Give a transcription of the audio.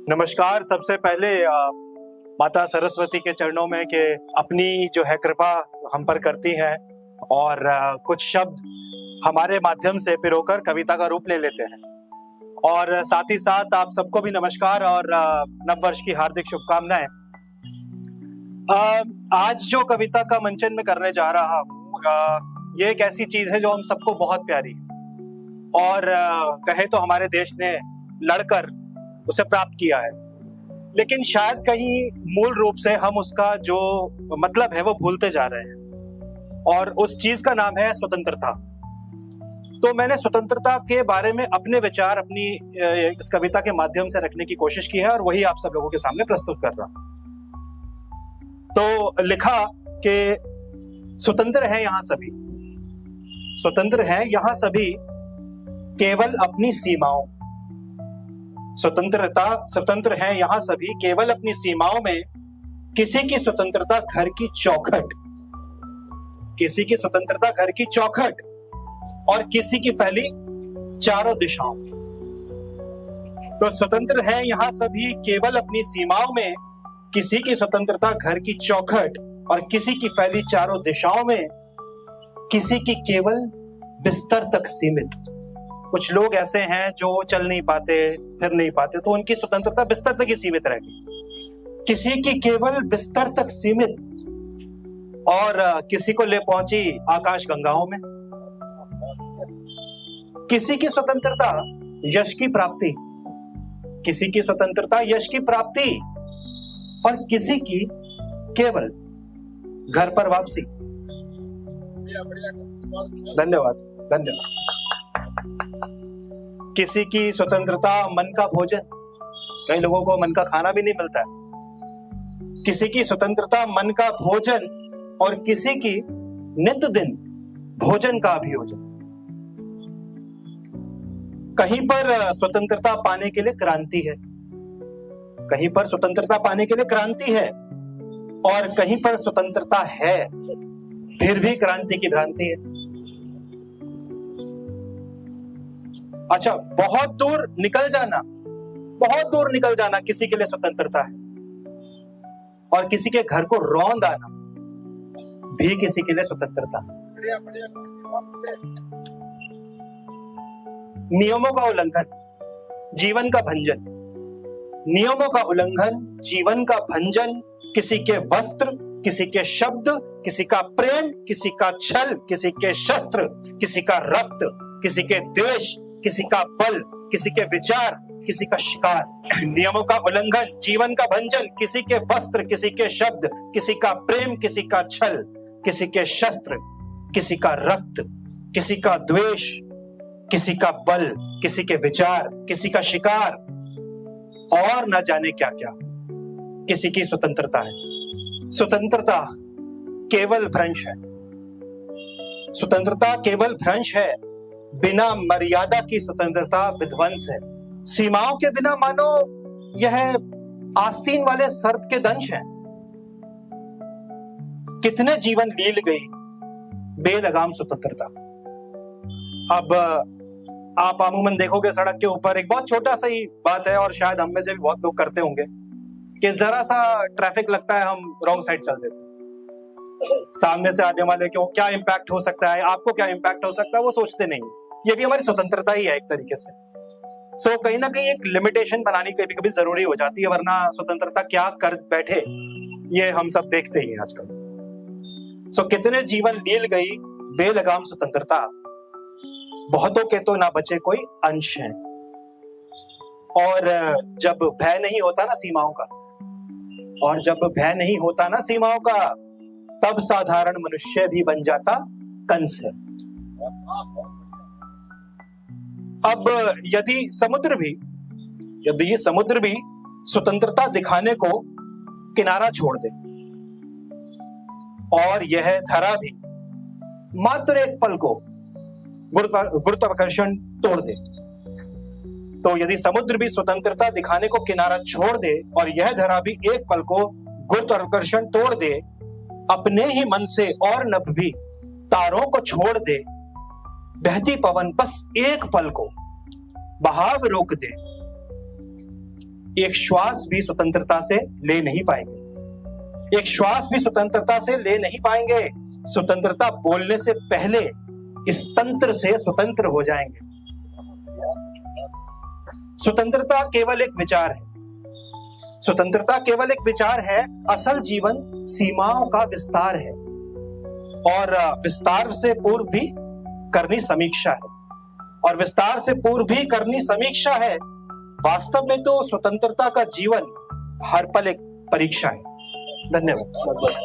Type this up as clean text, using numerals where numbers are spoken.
नमस्कार। सबसे पहले माता सरस्वती के चरणों में कि अपनी जो है कृपा हम पर करती हैं और कुछ शब्द हमारे माध्यम से पिरोकर कविता का रूप ले लेते हैं। और साथ ही साथ आप सबको भी नमस्कार और नववर्ष की हार्दिक शुभकामनाएं। आज जो कविता का मंचन में करने जा रहा हूँ, ये एक ऐसी चीज है जो हम सबको बहुत प्यारी है और कहे तो हमारे देश ने लड़कर उसे प्राप्त किया है, लेकिन शायद कहीं मूल रूप से हम उसका जो मतलब है वो भूलते जा रहे हैं और उस चीज का नाम है स्वतंत्रता। तो मैंने स्वतंत्रता के बारे में अपने विचार अपनी इस कविता के माध्यम से रखने की कोशिश की है और वही आप सब लोगों के सामने प्रस्तुत कर रहा हूं। तो लिखा कि स्वतंत्र है यहाँ सभी, स्वतंत्र है यहाँ सभी केवल अपनी सीमाओं। स्वतंत्र है यहाँ सभी केवल अपनी सीमाओं में। किसी की स्वतंत्रता घर की चौखट, किसी की स्वतंत्रता घर की चौखट और किसी की फैली चारों दिशाओं में। तो स्वतंत्र है यहाँ सभी केवल अपनी सीमाओं में। किसी की स्वतंत्रता घर की चौखट और किसी की फैली चारों दिशाओं में। किसी की केवल बिस्तर तक सीमित। कुछ लोग ऐसे हैं जो चल नहीं पाते, फिर नहीं पाते, तो उनकी स्वतंत्रता बिस्तर तक ही सीमित रहेगी। किसी की केवल बिस्तर तक सीमित और किसी को ले पहुंची आकाश गंगाओं में। किसी की स्वतंत्रता यश की प्राप्ति, किसी की स्वतंत्रता यश की प्राप्ति और किसी की केवल घर पर वापसी। धन्यवाद, धन्यवाद। किसी की स्वतंत्रता मन का भोजन, कई लोगों को मन का खाना भी नहीं मिलता है। किसी की स्वतंत्रता मन का भोजन और किसी की नित दिन भोजन का अभियोजन। कहीं पर स्वतंत्रता पाने के लिए क्रांति है, कहीं पर स्वतंत्रता पाने के लिए क्रांति है और कहीं पर स्वतंत्रता है फिर भी क्रांति की भ्रांति है। अच्छा, बहुत दूर निकल जाना, बहुत दूर निकल जाना किसी के लिए स्वतंत्रता है और किसी के घर को रौंद आना भी किसी के लिए स्वतंत्रता है। नियमों का उल्लंघन जीवन का भंजन, नियमों का उल्लंघन जीवन का भंजन। किसी के वस्त्र, किसी के शब्द, किसी का प्रेम, किसी का छल, किसी के शस्त्र, किसी का रक्त, किसी के द्वेष, किसी का बल, किसी के विचार, किसी का शिकार। नियमों का उल्लंघन जीवन का भंजन। किसी के वस्त्र, किसी के शब्द, किसी का प्रेम, किसी का छल, किसी के शस्त्र, किसी का रक्त, किसी का द्वेष, किसी का बल, किसी के विचार, किसी का शिकार और न जाने क्या क्या। किसी की स्वतंत्रता है। स्वतंत्रता केवल भ्रंश है, स्वतंत्रता केवल भ्रंश है। बिना मर्यादा की स्वतंत्रता विध्वंस है। सीमाओं के बिना मानो यह आस्तीन वाले सर्प के दंश हैं। कितने जीवन लील गई बेलगाम स्वतंत्रता। अब आप अमूमन देखोगे सड़क के ऊपर एक बहुत छोटा सा ही बात है और शायद हम में से भी बहुत लोग करते होंगे कि जरा सा ट्रैफिक लगता है हम रॉन्ग साइड चल देते हैं। सामने से आने वाले को क्या इंपैक्ट हो सकता है, आपको क्या इंपैक्ट हो सकता है, वो सोचते नहीं। ये भी हमारी स्वतंत्रता ही है एक तरीके से। सो कहीं ना कहीं एक लिमिटेशन बनानी कभी कभी जरूरी हो जाती है, वरना स्वतंत्रता क्या कर बैठे ये हम सब देखते ही हैं आजकल। सो कितने जीवन लील गई बेलगाम स्वतंत्रता। बहुतों के तो ना बचे कोई अंश हैं। और जब भय नहीं होता ना सीमाओं का, और जब भय नहीं होता ना सीमाओं का, तब साधारण मनुष्य भी बन जाता कंस है। अब यदि समुद्र भी स्वतंत्रता दिखाने को किनारा छोड़ दे और यह धरा भी मात्र एक पल को गुरुत्वाकर्षण तोड़ दे, तो यदि समुद्र भी स्वतंत्रता दिखाने को किनारा छोड़ दे और यह धरा भी एक पल को गुरुत्वाकर्षण तोड़ दे, अपने ही मन से और नभ भी तारों को छोड़ दे, बहती पवन बस एक पल को बहाव रोक दे, एक श्वास भी स्वतंत्रता से ले नहीं पाएंगे। एक श्वास भी स्वतंत्रता से ले नहीं पाएंगे। स्वतंत्रता बोलने से पहले इस तंत्र से स्वतंत्र हो जाएंगे। स्वतंत्रता केवल एक विचार है। स्वतंत्रता केवल एक विचार है। असल जीवन सीमाओं का विस्तार है और विस्तार से पूर्व भी करनी समीक्षा है। और विस्तार से पूर्व भी करनी समीक्षा है। वास्तव में तो स्वतंत्रता का जीवन हर पल एक परीक्षा है। धन्यवाद।